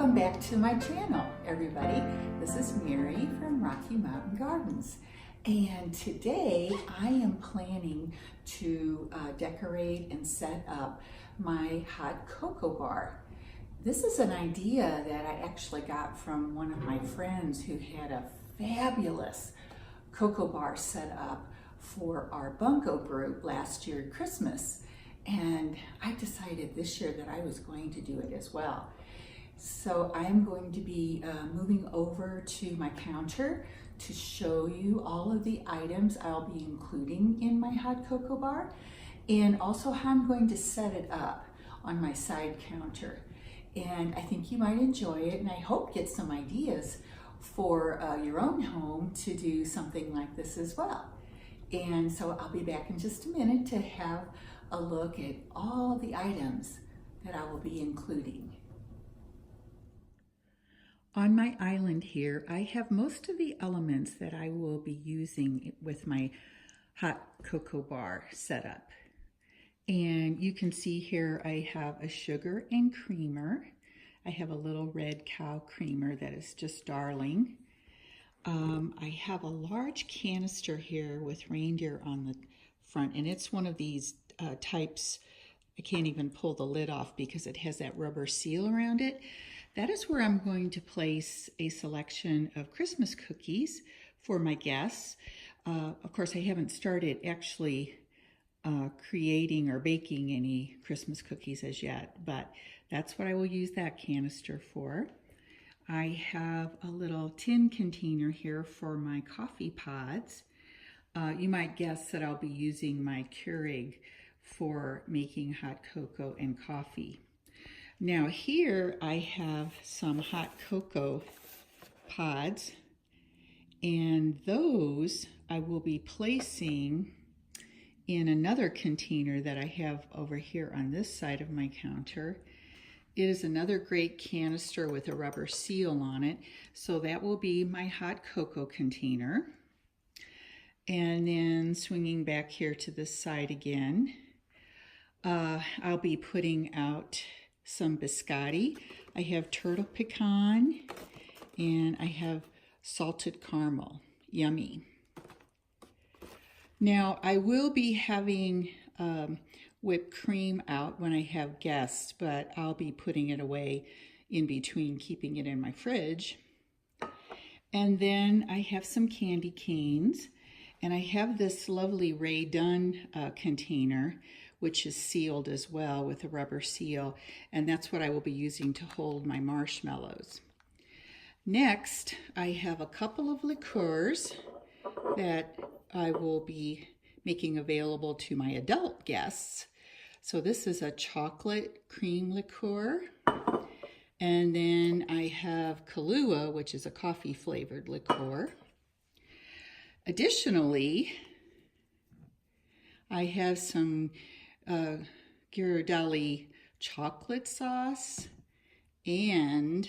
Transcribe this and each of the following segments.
Welcome back to my channel, everybody. This is Mary from Rocky Mountain Gardens. And today I am planning to decorate and set up my hot cocoa bar. This is an idea that I actually got from one of my friends who had a fabulous cocoa bar set up for our bunco group last year at Christmas. And I decided this year that I was going to do it as well. So I'm going to be moving over to my counter to show you all of the items I'll be including in my hot cocoa bar, and also how I'm going to set it up on my side counter. And I think you might enjoy it, and I hope get some ideas for your own home to do something like this as well. And so I'll be back in just a minute to have a look at all the items that I will be including. On my island here, I have most of the elements that I will be using with my hot cocoa bar setup. And you can see here I have a sugar and creamer. I have a little red cow creamer that is just darling. I have a large canister here with reindeer on the front, and it's one of these types. I can't even pull the lid off because it has that rubber seal around it. That is where I'm going to place a selection of Christmas cookies for my guests. Of course, I haven't started actually creating or baking any Christmas cookies as yet, but that's what I will use that canister for. I have a little tin container here for my coffee pods. You might guess that I'll be using my Keurig for making hot cocoa and coffee. Now here I have some hot cocoa pods, and those I will be placing in another container that I have over here on this side of my counter. It is another great canister with a rubber seal on it, so that will be my hot cocoa container. And then swinging back here to this side again, I'll be putting out some biscotti. I have turtle pecan, and I have salted caramel. Yummy. Now I will be having whipped cream out when I have guests, but I'll be putting it away in between, keeping it in my fridge. And then I have some candy canes, and I have this lovely Rae Dunn container, which is sealed as well with a rubber seal, and that's what I will be using to hold my marshmallows. Next, I have a couple of liqueurs that I will be making available to my adult guests. So this is a chocolate cream liqueur, and then I have Kahlua, which is a coffee flavored liqueur. Additionally, I have some Ghirardelli chocolate sauce and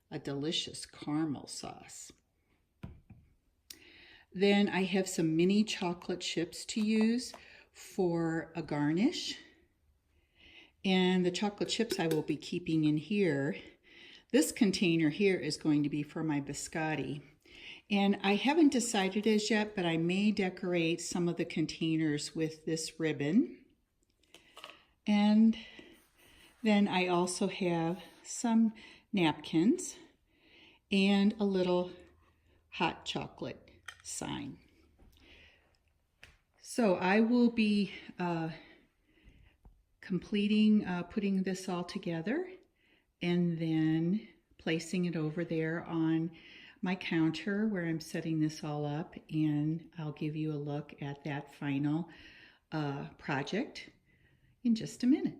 a delicious caramel sauce. Then I have some mini chocolate chips to use for a garnish. And the chocolate chips I will be keeping in here. This container here is going to be for my biscotti. And I haven't decided as yet, but I may decorate some of the containers with this ribbon. And then I also have some napkins and a little hot chocolate sign. So I will be completing putting this all together and then placing it over there on my counter where I'm setting this all up, and I'll give you a look at that final project in just a minute.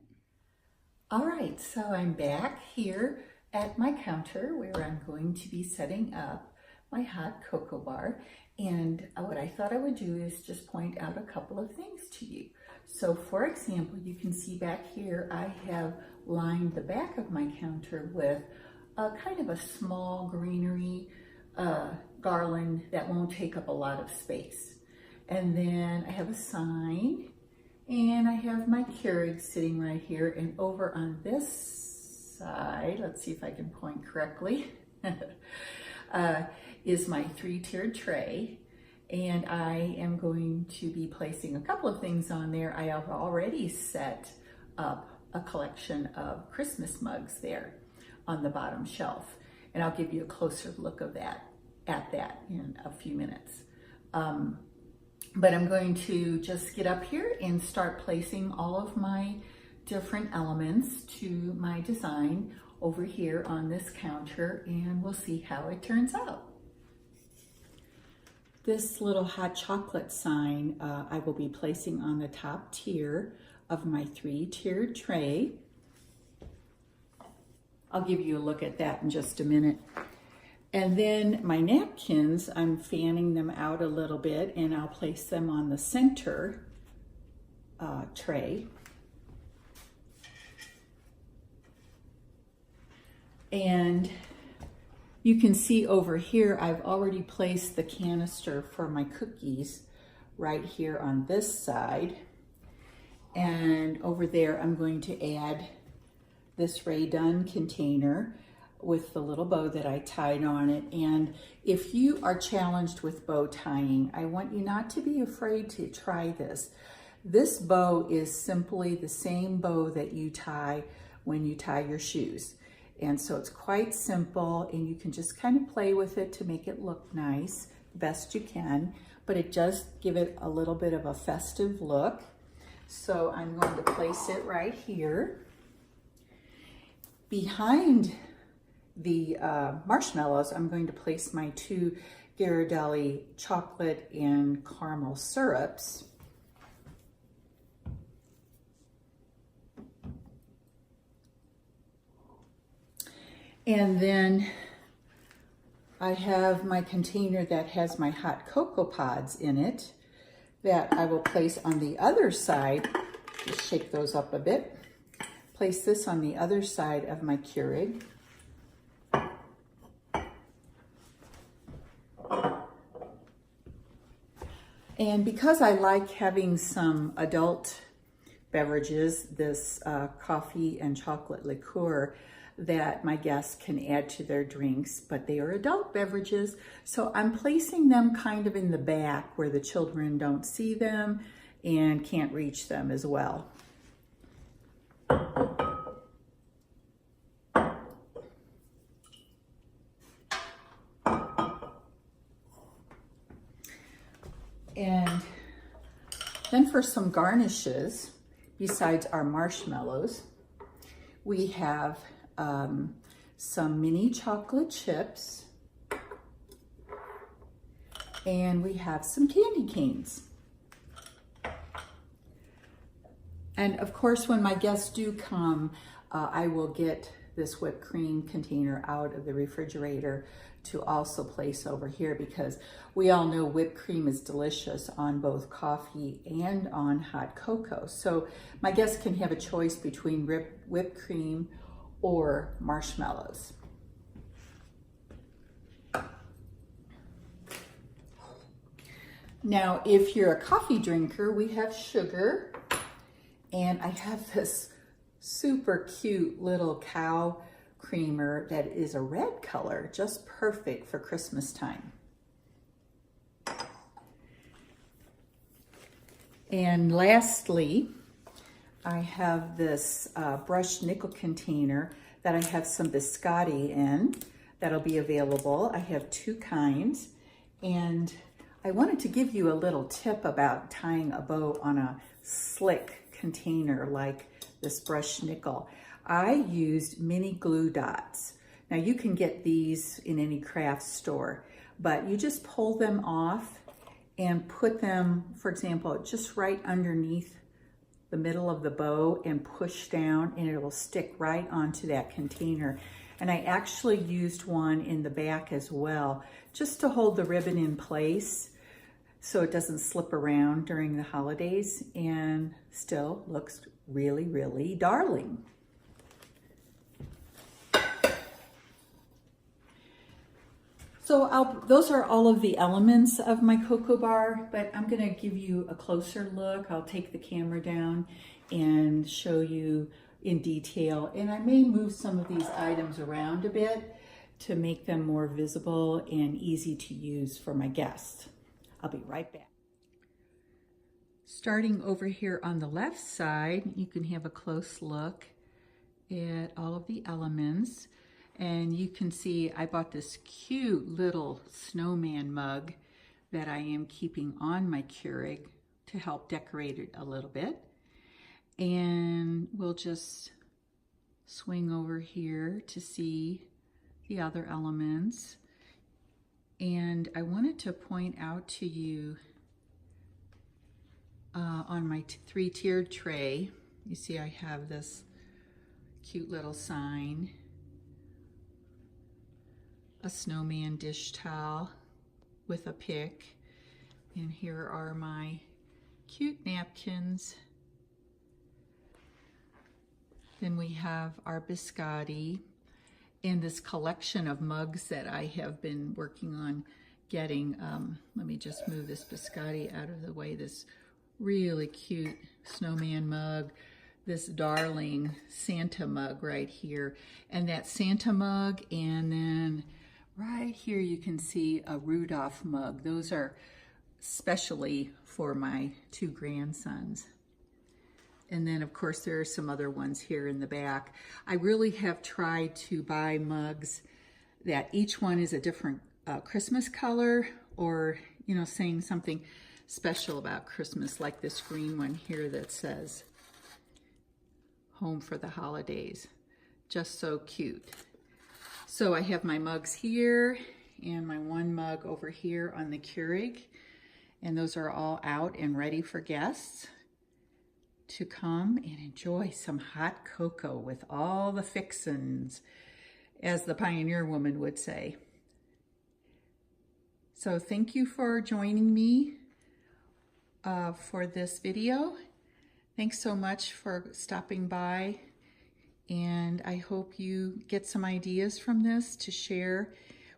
All right, so I'm back here at my counter where I'm going to be setting up my hot cocoa bar, and what I thought I would do is just point out a couple of things to you. So for example, you can see back here I have lined the back of my counter with a kind of a small greenery garland that won't take up a lot of space. And then I have a sign, and I have my Keurig sitting right here, and over on this side, let's see if I can point correctly, is my 3-tiered tray. And I am going to be placing a couple of things on there. I have already set up a collection of Christmas mugs there on the bottom shelf. And I'll give you a closer look of that in a few minutes. But I'm going to just get up here and start placing all of my different elements to my design over here on this counter, and we'll see how it turns out. This little hot chocolate sign I will be placing on the top tier of my 3-tiered tray. I'll give you a look at that in just a minute. And then my napkins, I'm fanning them out a little bit, and I'll place them on the center tray. And you can see over here, I've already placed the canister for my cookies right here on this side. And over there, I'm going to add this Rae Dunn container with the little bow that I tied on it. And if you are challenged with bow tying, I want you not to be afraid to try this. This bow is simply the same bow that you tie when you tie your shoes. And so it's quite simple, and you can just kind of play with it to make it look nice, best you can, but it does give it a little bit of a festive look. So I'm going to place it right here. Behind the marshmallows, I'm going to place my 2 Ghirardelli chocolate and caramel syrups. And then I have my container that has my hot cocoa pods in it that I will place on the other side. Just shake those up a bit. Place this on the other side of my Keurig. And because I like having some adult beverages, this coffee and chocolate liqueur that my guests can add to their drinks, but they are adult beverages, so I'm placing them kind of in the back where the children don't see them and can't reach them as well. And then for some garnishes, besides our marshmallows, we have some mini chocolate chips, and we have some candy canes. And of course, when my guests do come, I will get this whipped cream container out of the refrigerator to also place over here, because we all know whipped cream is delicious on both coffee and on hot cocoa. So my guests can have a choice between whipped cream or marshmallows. Now, if you're a coffee drinker, we have sugar, and I have this super cute little cow creamer that is a red color, just perfect for Christmas time. And lastly, I have this brushed nickel container that I have some biscotti in that'll be available. I have 2 kinds, and I wanted to give you a little tip about tying a bow on a slick container like this brushed nickel. I used mini glue dots. Now you can get these in any craft store, but you just pull them off and put them, for example, just right underneath the middle of the bow and push down, and it will stick right onto that container. And I actually used one in the back as well, just to hold the ribbon in place so it doesn't slip around during the holidays, and still looks really, really darling. So those are all of the elements of my cocoa bar, but I'm gonna give you a closer look. I'll take the camera down and show you in detail, and I may move some of these items around a bit to make them more visible and easy to use for my guests. I'll be right back. Starting over here on the left side, you can have a close look at all of the elements, and you can see I bought this cute little snowman mug that I am keeping on my Keurig to help decorate it a little bit. And we'll just swing over here to see the other elements. And I wanted to point out to you on my three-tiered tray, you see I have this cute little sign, a snowman dish towel with a pick, and here are my cute napkins. Then we have our biscotti and this collection of mugs that I have been working on getting. Let me just move this biscotti out of the way. This really cute snowman mug, this darling Santa mug right here, and that Santa mug, and then right here you can see a Rudolph mug. Those are specially for my two grandsons. And then of course there are some other ones here in the back. I really have tried to buy mugs that each one is a different Christmas color, or saying something special about Christmas, like this green one here that says home for the holidays. Just so cute. So I have my mugs here and my one mug over here on the Keurig, and those are all out and ready for guests to come and enjoy some hot cocoa with all the fixins, as the pioneer woman would say. So thank you for joining me for this video. Thanks so much for stopping by, and I hope you get some ideas from this to share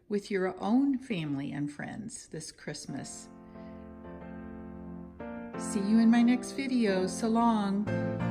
with your own family and friends this Christmas. See you in my next video. So long.